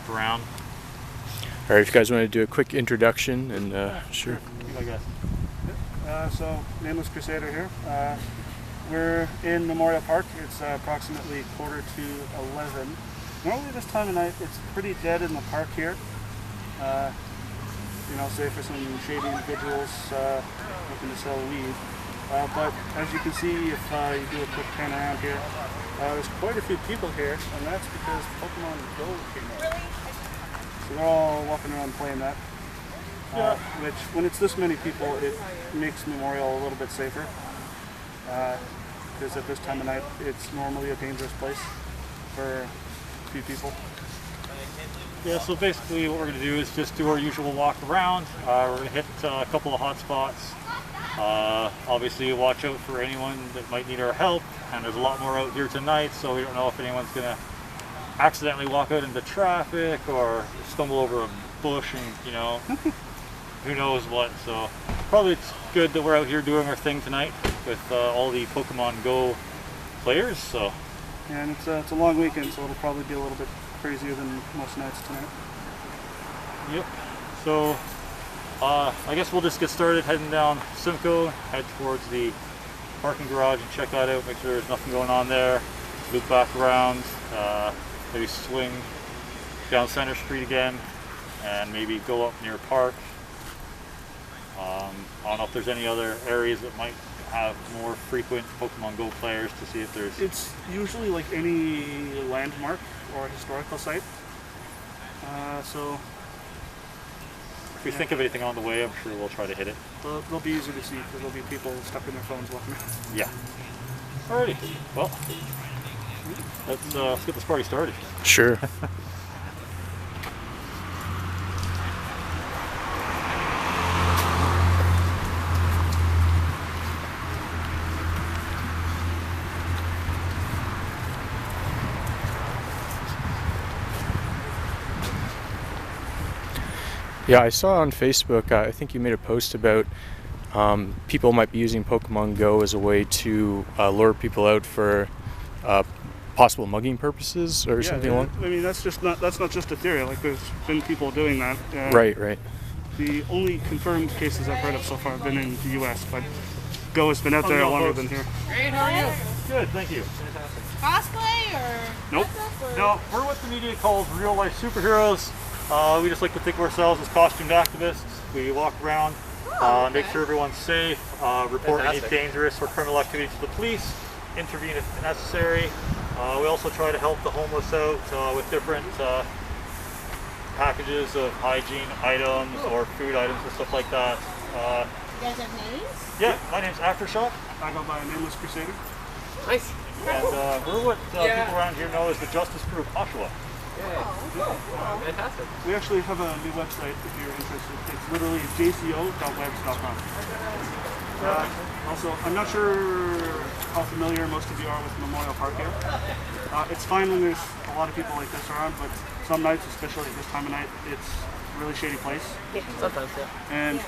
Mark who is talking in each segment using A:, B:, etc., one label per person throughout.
A: around.
B: All right, if you guys want to do a quick introduction and sure.
A: I guess.
C: So, Nameless Crusader here. We're in Memorial Park. It's approximately 11:15. Normally this time of night it's pretty dead in the park here. You know, save for some shady individuals looking to sell weed. But as you can see, if you do a quick pan around here, there's quite a few people here, and that's because Pokemon Go came out. So they're all walking around playing that. Which, when it's this many people, it makes Memorial a little bit safer. Because at this time of night, it's normally a dangerous place for a few people.
A: Yeah, so basically what we're going to do is just do our usual walk around. We're going to hit a couple of hot spots. Obviously watch out for anyone that might need our help, and there's a lot more out here tonight, so we don't know if anyone's going to accidentally walk out into traffic or stumble over a bush and, you know, who knows what. So probably it's good that we're out here doing our thing tonight with all the Pokemon Go players. So
C: yeah, and it's a long weekend, so it'll probably be a little bit crazier than most nights tonight.
A: Yep. So I guess we'll just get started heading down Simcoe, head towards the parking garage and check that out, make sure there's nothing going on there, loop back around, maybe swing down Center Street again, and maybe go up near Park. I don't know if there's any other areas that might have more frequent Pokemon Go players to see if there's...
C: It's usually like any landmark or historical site. So
A: if we think of anything on the way, I'm sure we'll try to hit it.
C: They'll be easy to see because there'll be people stuck in their phones walking around.
A: Yeah. Alrighty. Well, let's get this party started.
B: Sure. Yeah, I saw on Facebook, I think you made a post about people might be using Pokemon Go as a way to lure people out for possible mugging purposes or something along.
C: I mean, that's not just a theory. Like, there's been people doing that.
B: Right.
C: The only confirmed cases I've heard of so far have been in the U.S., but Go has been out there longer than here.
D: Great, how are you?
A: Good, thank you. Fantastic.
D: Cosplay or?
C: Nope.
A: No, we're what the media calls real life superheroes. We just like to think of ourselves as costumed activists. We walk around, make sure everyone's safe, report any dangerous or criminal activity to the police, intervene if necessary. We also try to help the homeless out with different packages of hygiene items or food items and stuff like that.
D: You guys have names?
A: Yeah, my name's Aftershock.
C: I go by Nameless Crusader.
D: Nice.
A: And we're what people around here know as the Justice Crew of Oshawa.
D: Fantastic.
C: We actually have a new website if you're interested. It's literally JCO.webs.com. Also, I'm not sure how familiar most of you are with Memorial Park here. It's fine when there's a lot of people like this around, but some nights, especially at this time of night, it's a really shady place.
D: Yeah, sometimes, yeah.
C: And,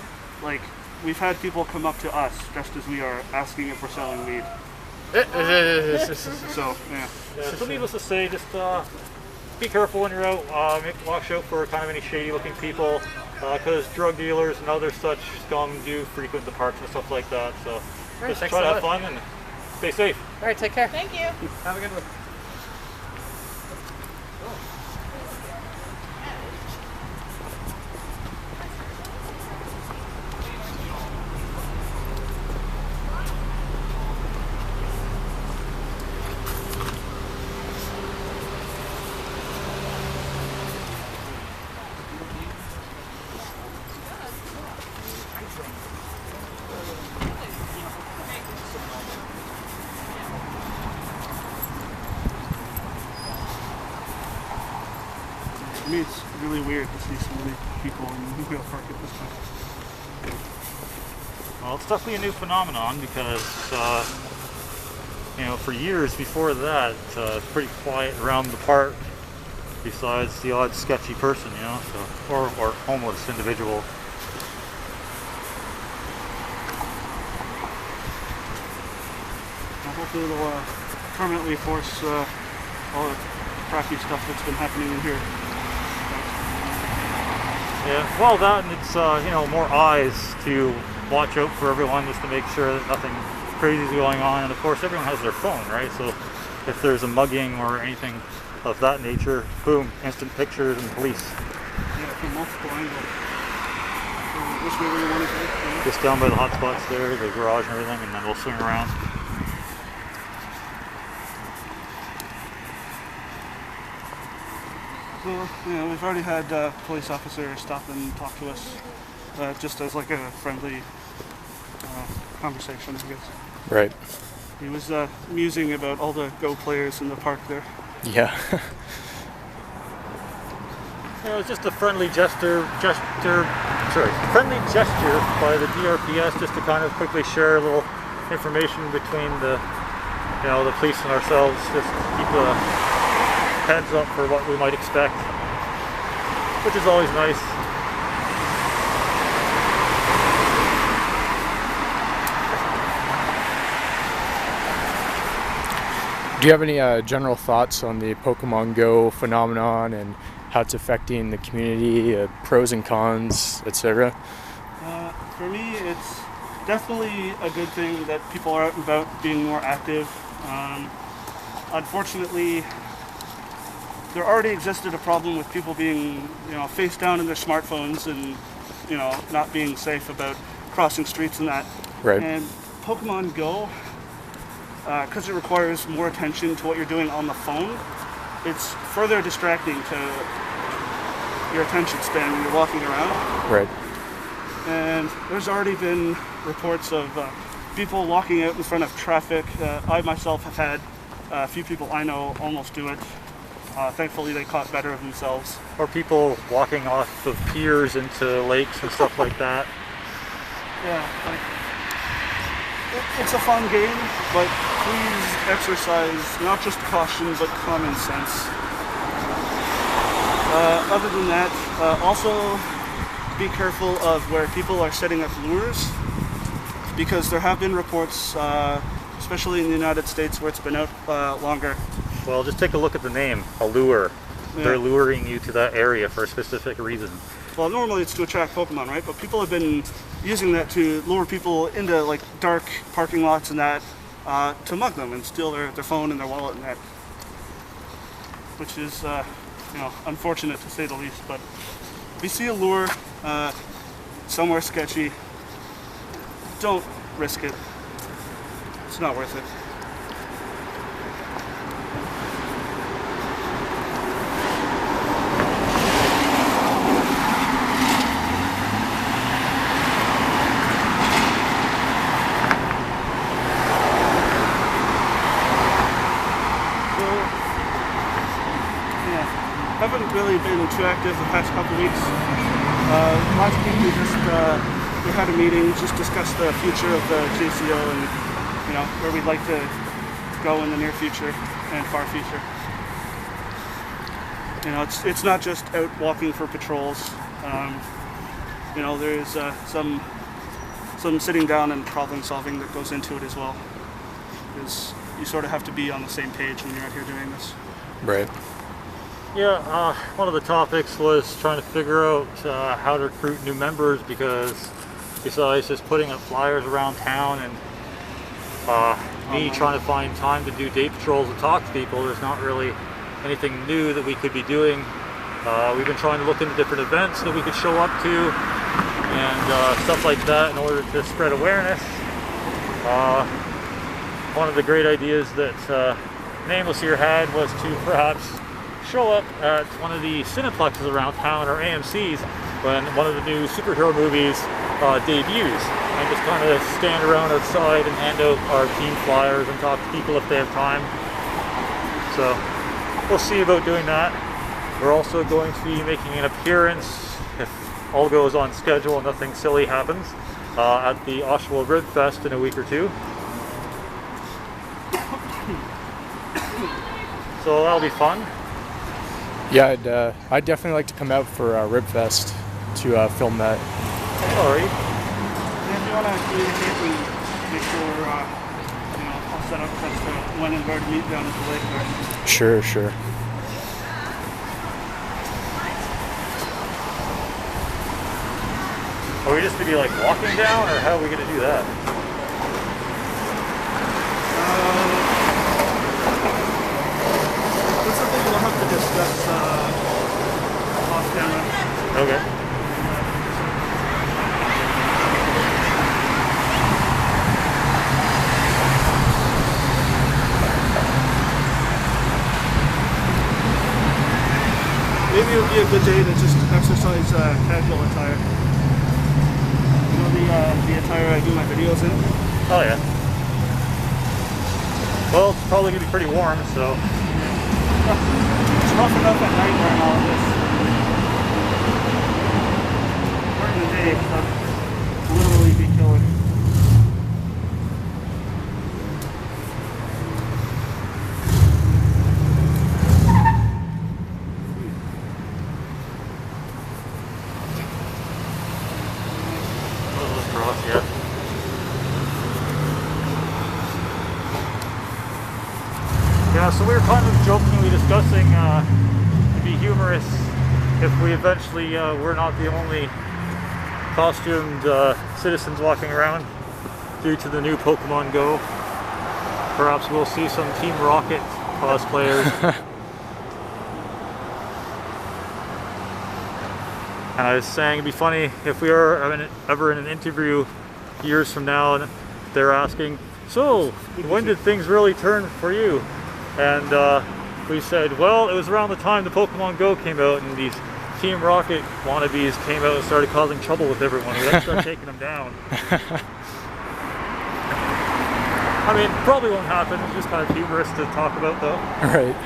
C: like, we've had people come up to us, just as we are, asking if we're selling weed. So, yeah.
A: So needless to say, just be careful when you're out. Watch out for kind of any shady looking people, because drug dealers and other such scum do frequent the parks and stuff like that. So just try to have fun and stay safe.
D: All right, take care. Thank you.
A: Have a good one.
C: To me, it's really weird to see so many people in Memorial Park at this time.
A: Well, it's definitely a new phenomenon because, you know, for years before that, it's pretty quiet around the park, besides the odd sketchy person, you know, so, or homeless individual.
C: Hopefully it'll permanently force all the crappy stuff that's been happening in here
A: Yeah, well, that and it's you know, more eyes to watch out for everyone, just to make sure that nothing crazy is going on. And of course, everyone has their phone, right? So if there's a mugging or anything of that nature, boom, instant pictures and police.
C: Yeah, from multiple angles. Which way do you want to go?
A: Just down by the hot spots there, the garage and everything, and then we'll swing around.
C: So, yeah, we've already had police officers stop and talk to us, just as like a friendly conversation, I guess.
B: Right.
C: He was musing about all the Go players in the park there.
B: Yeah.
A: You know, it's just a friendly friendly gesture by the DRPS, just to kind of quickly share a little information between the, you know, the police and ourselves, just to keep a heads up for what we might expect, which is always nice.
B: Do you have any general thoughts on the Pokemon Go phenomenon and how it's affecting the community, pros and cons, etc.?
C: For me, it's definitely a good thing that people are out and about being more active. Unfortunately, there already existed a problem with people being, you know, face down in their smartphones and, you know, not being safe about crossing streets and that.
B: Right.
C: And Pokemon Go, because it requires more attention to what you're doing on the phone, it's further distracting to your attention span when you're walking around.
B: Right.
C: And there's already been reports of people walking out in front of traffic. I myself have had a few people I know almost do it. Thankfully, they caught better of themselves.
A: Or people walking off of piers into lakes and stuff like that.
C: Yeah, like, it's a fun game, but please exercise not just caution, but common sense. Other than that, also be careful of where people are setting up lures, because there have been reports, especially in the United States, where it's been out longer.
A: Well, just take a look at the name, a lure.
C: Yeah.
A: They're luring you to that area for a specific reason.
C: Well, normally it's to attract Pokemon, right? But people have been using that to lure people into like dark parking lots and that, to mug them and steal their phone and their wallet and that. Which is, you know, unfortunate to say the least. But if you see a lure somewhere sketchy, don't risk it. It's not worth it. Haven't really been too active the past couple weeks. Last week we had a meeting, just discussed the future of the JCO and, you know, where we'd like to go in the near future and far future. You know, it's not just out walking for patrols. You know, there's some sitting down and problem solving that goes into it as well. Because you sort of have to be on the same page when you're out here doing this.
B: Right.
A: Yeah, one of the topics was trying to figure out how to recruit new members, because besides just putting up flyers around town and me trying to find time to do day patrols and talk to people, there's not really anything new that we could be doing. We've been trying to look into different events that we could show up to and stuff like that in order to spread awareness. One of the great ideas that Nameless here had was to perhaps show up at one of the cineplexes around town, or AMCs, when one of the new superhero movies debuts, and just kind of stand around outside and hand out our team flyers and talk to people if they have time. So we'll see about doing that. We're also going to be making an appearance, if all goes on schedule and nothing silly happens, at the Oshawa Rib Fest in a week or two. So that'll be fun.
B: Yeah, I'd definitely like to come out for Ribfest to film that.
A: Alright.
C: And if you want to communicate and make sure we're you know, all set up as to when and where to meet down at the lake there.
B: Sure, sure.
A: Are we just gonna be like walking down, or how are we gonna do that?
C: That's something we'll have to discuss off camera.
A: Okay.
C: Maybe it would be a good day to just exercise casual attire. You know the attire I do my videos in?
A: Oh yeah. Well, it's probably gonna be pretty warm, so.
C: It's rough enough at night wearing all of this. During the day, it'll literally be killing.
A: Yeah. Yeah, so we were kind of jokingly discussing it'd be humorous if we eventually were not the only costumed citizens walking around due to the new Pokemon Go. Perhaps we'll see some Team Rocket cosplayers. And I was saying it'd be funny if we are ever in an interview years from now and they're asking, so when did things really turn for you? And we said, well, it was around the time the Pokemon Go came out and these Team Rocket wannabes came out and started causing trouble with everyone. We had to start taking them down. I mean, probably won't happen. It's just kind of humorous to talk about though.
B: Right.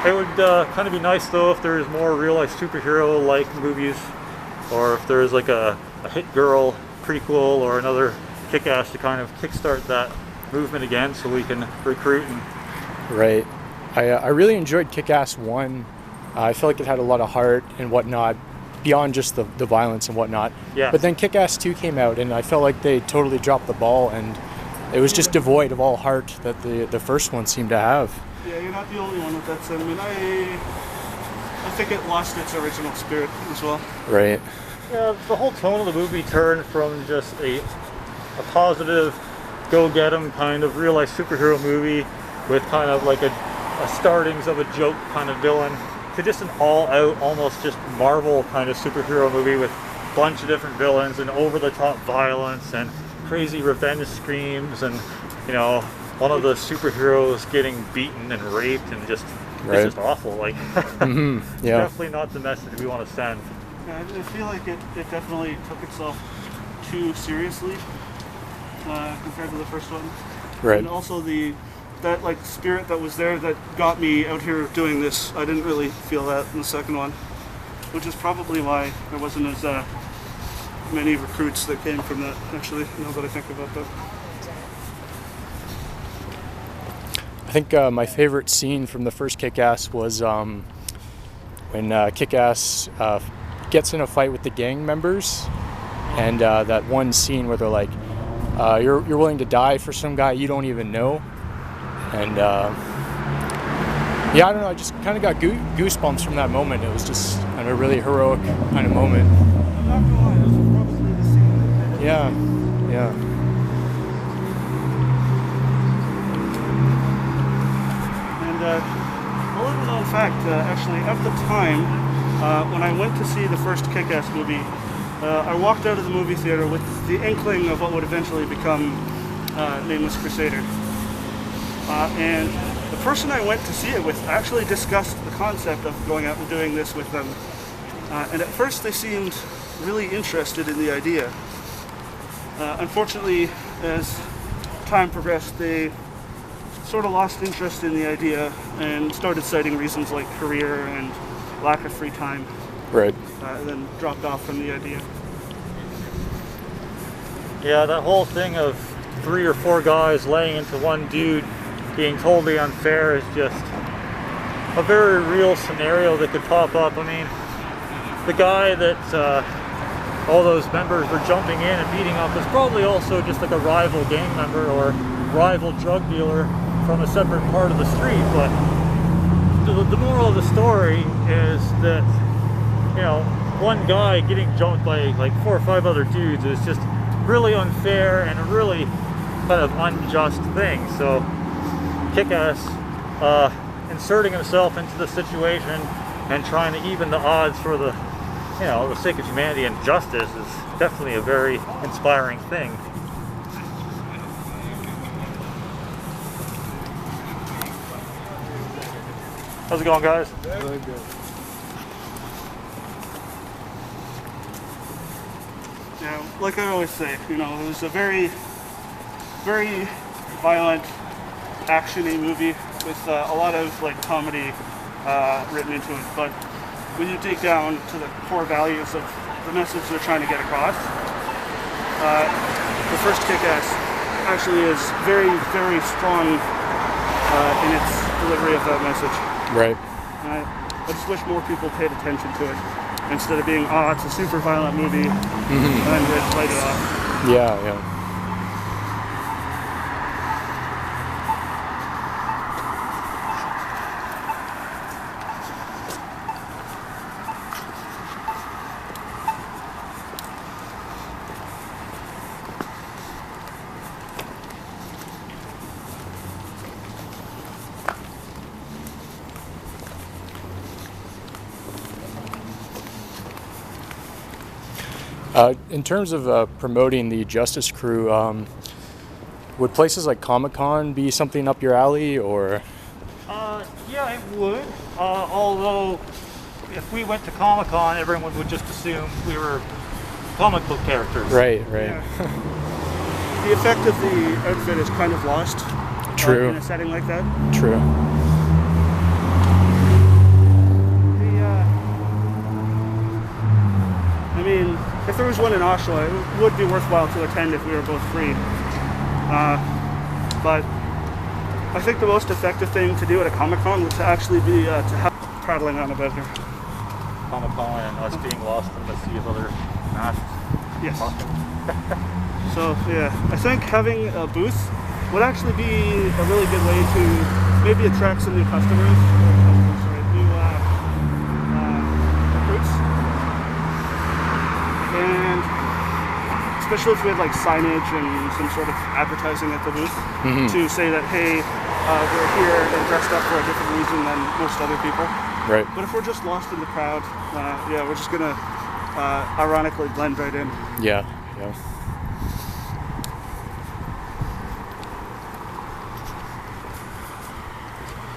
A: It would kind of be nice though if there's more real-life superhero-like movies, or if there's like a Hit Girl prequel or another Kick-Ass to kind of kickstart that movement again, so we can recruit. And
B: Right. I really enjoyed Kick-Ass 1. I feel like it had a lot of heart and whatnot, beyond just the violence and whatnot.
A: Yeah.
B: But then Kick-Ass 2 came out, and I felt like they totally dropped the ball, and it was just devoid of all heart that the first one seemed to have.
C: Yeah, you're not the only one with that sentiment. I think it lost its original spirit as well.
B: Right.
A: yeah, the whole tone of the movie turned from just a positive, go-get-em kind of real-life superhero movie with kind of like a startings of a joke kind of villain to just an all-out, almost just Marvel kind of superhero movie with a bunch of different villains and over-the-top violence and crazy revenge screams and, you know, one of the superheroes getting beaten and raped and just
B: Right.
A: it's just awful. Like,
B: Mm-hmm. Yeah.
A: definitely not the message we want to send.
C: Yeah, I feel like it definitely took itself too seriously compared to the first one.
B: Right.
C: And also that like spirit that was there that got me out here doing this, I didn't really feel that in the second one, which is probably why there wasn't as many recruits that came from that, actually, now that I think about that.
B: I think my favorite scene from the first Kick-Ass was when Kick-Ass gets in a fight with the gang members, and that one scene where they're like, you're willing to die for some guy you don't even know. And yeah, I don't know, I just kind of got goosebumps from that moment. It was just kind of a really heroic kind of moment.
C: I'm not gonna lie, it was probably the scene that
B: Yeah, yeah.
C: And a little known fact, actually, at the time, when I went to see the first Kick-Ass movie, I walked out of the movie theater with the inkling of what would eventually become Nameless Crusader. And the person I went to see it with actually discussed the concept of going out and doing this with them. And at first they seemed really interested in the idea. Unfortunately, as time progressed, they sort of lost interest in the idea and started citing reasons like career and lack of free time,
B: Right.
C: and then dropped off from the idea.
A: Yeah, that whole thing of 3 or 4 guys laying into one dude being totally unfair is just a very real scenario that could pop up. I mean, the guy that all those members were jumping in and beating up was probably also just like a rival gang member or rival drug dealer from a separate part of the street, but the the moral of the story is that, you know, one guy getting jumped by like 4 or 5 other dudes is just really unfair and a really kind of unjust thing. So Kick-Ass inserting himself into the situation and trying to even the odds for the, you know, the sake of humanity and justice is definitely a very inspiring thing. How's it going, guys?
C: Very good. Yeah, like I always say, you know, it was a very, very violent, action-y movie with a lot of like comedy written into it. But when you dig down to the core values of the message they're trying to get across, the first Kick-Ass actually is very, very strong in its delivery of that message.
B: Right.
C: I just wish more people paid attention to it instead of being, oh, it's a super violent movie, and then write it off.
B: Yeah, yeah. In terms of promoting the Justice Crew, would places like Comic-Con be something up your alley, or?
A: Yeah, it would. Although, if we went to Comic-Con, everyone would just assume we were comic book characters.
B: Right, right.
C: Yeah. The effect of the outfit is kind of lost.
B: True.
C: In a setting like that.
B: True.
C: I mean, if there was one in Oshawa, it would be worthwhile to attend if we were both free. But I think the most effective thing to do at a Comic-Con would to actually be to have prattling on about here.
A: Comic-Con and us being lost in the sea of other masks.
C: Yes. So yeah, I think having a booth would actually be a really good way to maybe attract some new customers, new recruits. And especially if we had like signage and some sort of advertising at the booth to say that, hey, we're here and dressed up for a different reason than most other people.
B: Right.
C: But if we're just lost in the crowd, yeah, we're just gonna ironically blend right in.
B: Yeah, yeah.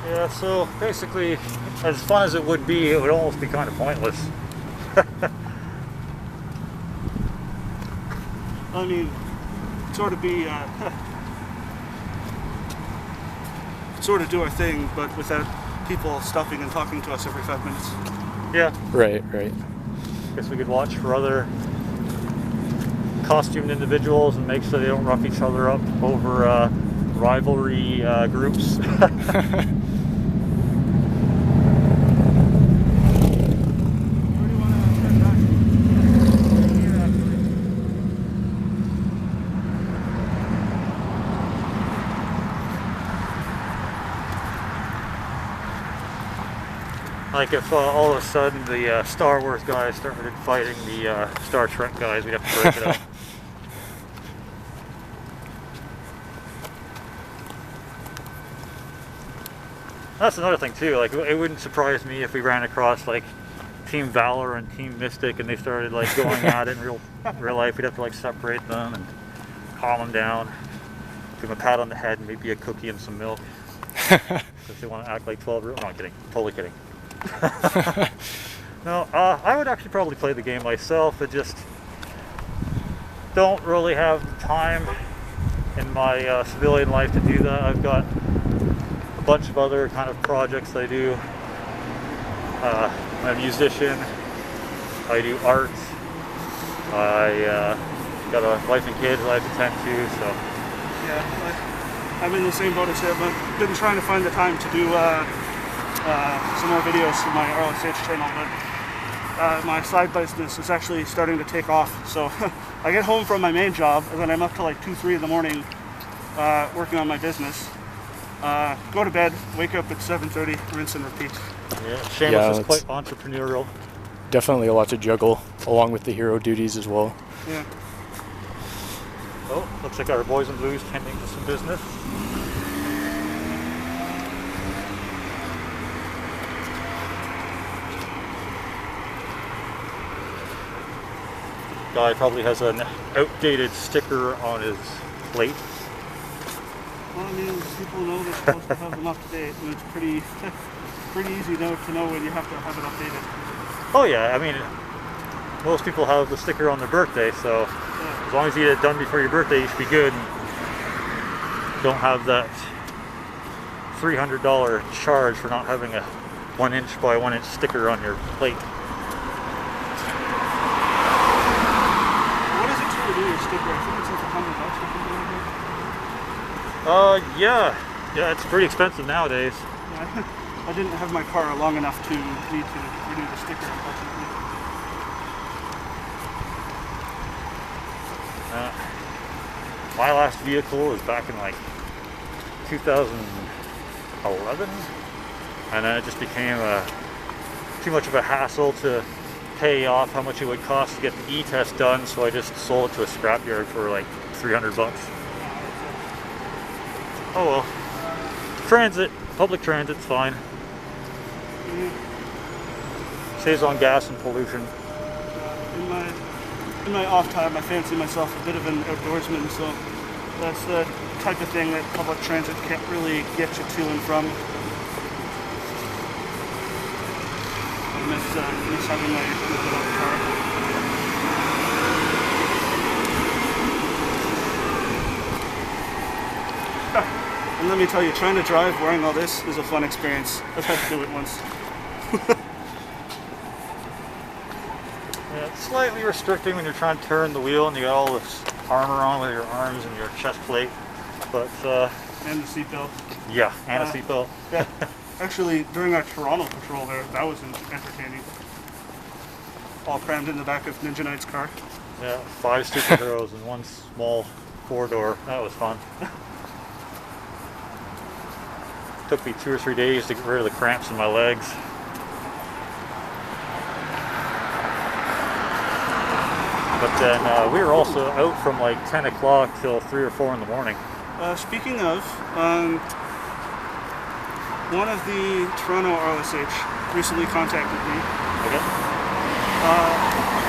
A: Yeah, so basically, as fun as it would be, it would almost be kind of pointless.
C: I mean, sort of be, sort of do our thing, but without people stopping and talking to us every 5 minutes.
A: Yeah.
B: Right, right.
A: Guess we could watch for other costumed individuals and make sure they don't rough each other up over rivalry groups. Like if all of a sudden the Star Wars guys started fighting the Star Trek guys, we'd have to break it up. That's another thing too, like it wouldn't surprise me if we ran across like Team Valor and Team Mystic and they started like going at it in real life. We'd have to like separate them and calm them down, give them a pat on the head and maybe a cookie and some milk. If they want to act like 12-year-olds. No, I'm kidding, totally kidding. No, I would actually probably play the game myself. I just don't really have the time in my civilian life to do that. I've got a bunch of other kind of projects I do. I'm a musician. I do art. I got a wife and kids I have to tend to. So
C: yeah, I'm in the same boat as him. I've been trying to find the time to do some more videos for my RLSH channel, but my side business is actually starting to take off. So I get home from my main job and then I'm up till like 2, 3 in the morning working on my business. Go to bed, wake up at 7:30, rinse and repeat.
A: Yeah, Shameless is quite entrepreneurial.
B: Definitely a lot to juggle, along with the hero duties as well.
C: Yeah.
A: Oh, looks like our boys in blues tending to some business. Guy probably has an outdated sticker on his plate.
C: Well, I mean, people know they're supposed to have them up to date, and it's pretty easy to know when you have to have it updated.
A: Oh yeah, I mean, most people have the sticker on their birthday, so
C: Yeah.
A: as long as you get it done before your birthday, you should be good. Don't have that $300 charge for not having a 1 inch by 1 inch sticker on your plate.
C: What is it to renew your sticker? I think it's like $100 or something like that.
A: Yeah, it's pretty expensive nowadays.
C: Yeah, I didn't have my car long enough to need to renew the sticker, unfortunately.
A: My last vehicle was back in like 2011, and then it just became too much of a hassle to pay off how much it would cost to get the e-test done, so I just sold it to a scrapyard for like $300. Oh well. Public transit's fine. Saves on gas and pollution.
C: In my off time, I fancy myself a bit of an outdoorsman, so that's the type of thing that public transit can't really get you to and from. I miss having my little car. And let me tell you, trying to drive wearing all this is a fun experience. I've had to do it once.
A: Yeah, it's slightly restricting when you're trying to turn the wheel and you got all this armor on with your arms and your chest plate, but
C: And the seatbelt.
A: yeah, and a seatbelt.
C: Yeah. Actually, during our Toronto patrol there, that was entertaining. All crammed in the back of Ninja Knight's car.
A: Yeah, 5 superheroes in one small 4-door. That was fun. Took me 2 or 3 days to get rid of the cramps in my legs. But then we were also out from like 10 o'clock till 3 or 4 in the morning.
C: Speaking of, one of the Toronto RLSH recently contacted me
A: Okay.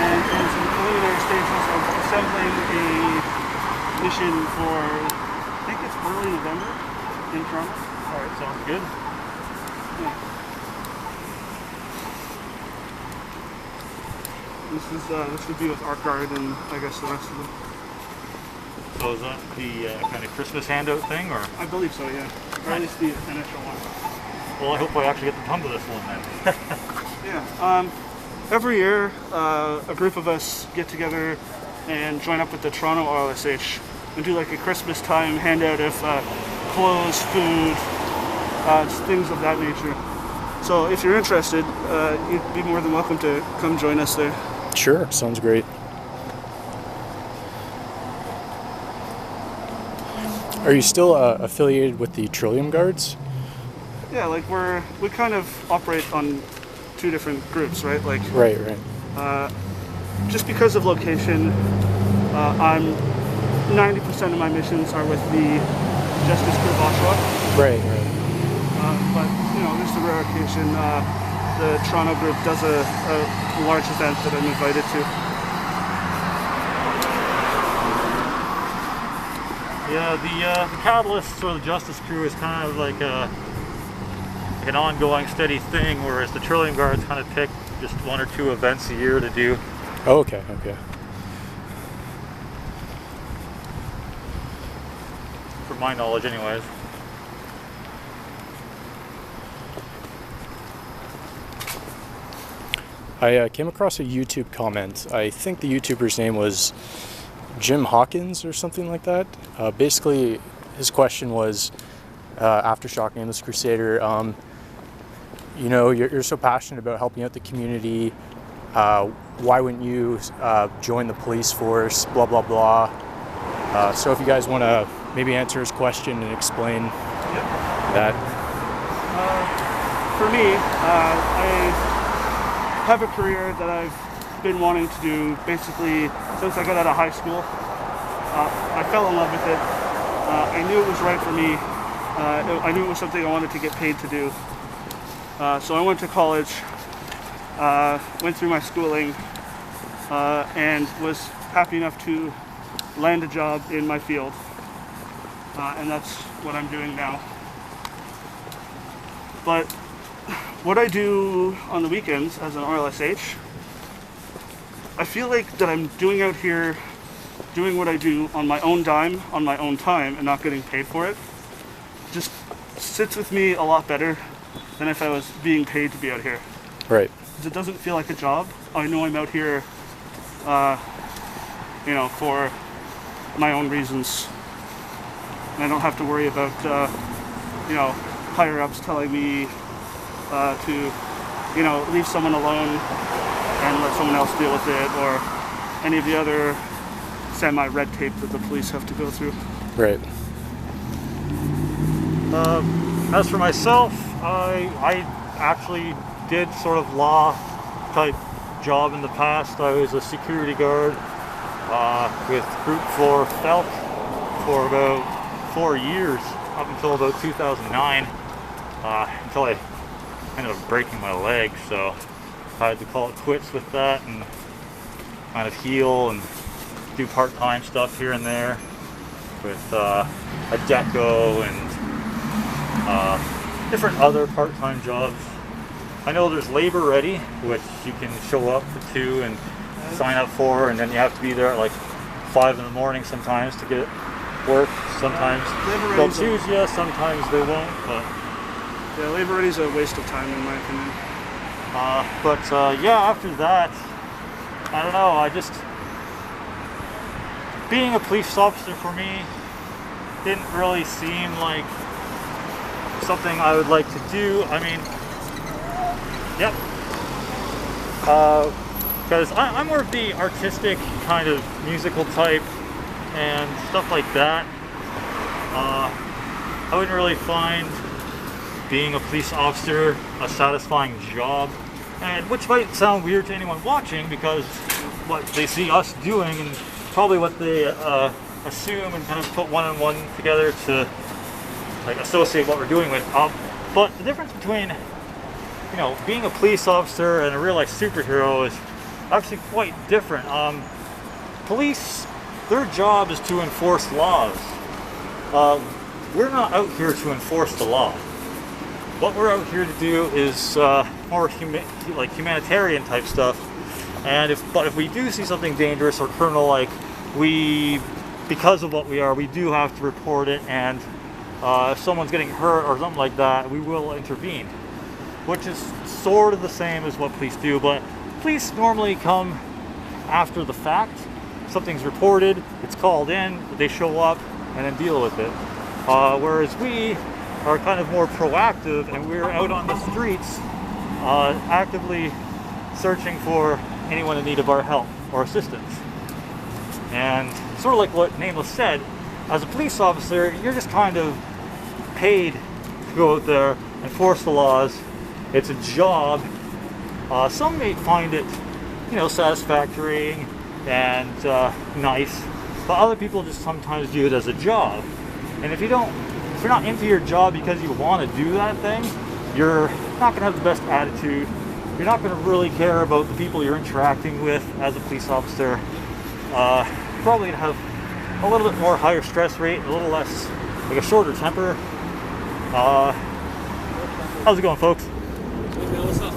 C: and is in the preliminary stages of assembling a mission for, I think it's early November in Toronto.
A: Alright, sounds good.
C: Yeah. This would be with Art Guard and I guess the rest of them.
A: So is that the kind of Christmas handout thing, or?
C: I believe so, yeah. Or at least the initial one.
A: Well, I hope I actually get to come to this one then.
C: Yeah. Every year, a group of us get together and join up with the Toronto RLSH and do like a Christmas time handout of clothes, food, things of that nature. So if you're interested, you'd be more than welcome to come join us there.
B: Sure, sounds great. Are you still affiliated with the Trillium Guards?
C: Yeah, like we kind of operate on 2 different groups, right? Like
B: Right.
C: just because of location, I'm 90% of my missions are with the Justice Group Oshawa.
B: Right.
C: But you know, there's a rare occasion the Toronto group does a large event that I'm invited to.
A: Yeah, the Katalysts or the Justice Crew is kind of like an ongoing steady thing, whereas the Trillium Guards kind of pick just 1 or 2 events a year to do.
B: Oh, okay.
A: From my knowledge anyways.
B: I came across a YouTube comment. I think the YouTuber's name was Jim Hawkins or something like that. Basically, his question was, Aftershock and Nameless Crusader, you know, you're so passionate about helping out the community. Why wouldn't you join the police force? Blah, blah, blah. So if you guys want to maybe answer his question and explain.
C: Yep.
B: that?
C: For me, I have a career that I've been wanting to do basically since I got out of high school. I fell in love with it. I knew it was right for me. I knew it was something I wanted to get paid to do. So I went to college, went through my schooling, and was happy enough to land a job in my field. And that's what I'm doing now. But what I do on the weekends as an RLSH, I feel like that I'm doing out here, doing what I do on my own dime, on my own time, and not getting paid for it. Just sits with me a lot better than if I was being paid to be out here.
B: Right.
C: Because it doesn't feel like a job. I know I'm out here, you know, for my own reasons. And I don't have to worry about, you know, higher-ups telling me to, you know, leave someone alone and let someone else deal with it, or any of the other semi-red tape that the police have to go through.
B: Right.
A: As for myself, I actually did sort of law type job in the past. I was a security guard with Group 4 Felt for about 4 years, up until about 2009, until I ended up breaking my leg, so I had to call it quits with that and kind of heal and do part-time stuff here and there with a JCO and different other part-time jobs. I know there's Labor Ready, which you can show up for 2 and sign up for, and then you have to be there at like 5 in the morning sometimes to get work. Sometimes they'll choose you, sometimes they won't, but
C: yeah, Labor Ready is a waste of time in my opinion.
A: Yeah, after that, I don't know, being a police officer for me didn't really seem like something I would like to do. I mean, yep. Because I'm more of the artistic kind of musical type and stuff like that. I wouldn't really find being a police officer a satisfying job, and which might sound weird to anyone watching because what they see us doing and probably what they assume and kind of put one and one together to like associate what we're doing with. But the difference between, you know, being a police officer and a real life superhero is actually quite different. Police, their job is to enforce laws. We're not out here to enforce the law. What we're out here to do is more humanitarian type stuff. And if we do see something dangerous or criminal, because of what we are, we do have to report it, and if someone's getting hurt or something like that, we will intervene, which is sort of the same as what police do, but police normally come after the fact. Something's reported, it's called in, they show up, and then deal with it. Whereas we are kind of more proactive, and we're out on the streets actively searching for anyone in need of our help or assistance. And sort of like what Nameless said, as a police officer, you're just kind of paid to go out there, enforce the laws. It's a job. Some may find it, you know, satisfactory and nice, but other people just sometimes view it as a job. And if you're not into your job because you want to do that thing, you're not going to have the best attitude. You're not going to really care about the people you're interacting with as a police officer. You're probably going to have a little bit more higher stress rate, a little less, like a shorter temper. How's it going, folks?
D: What's up?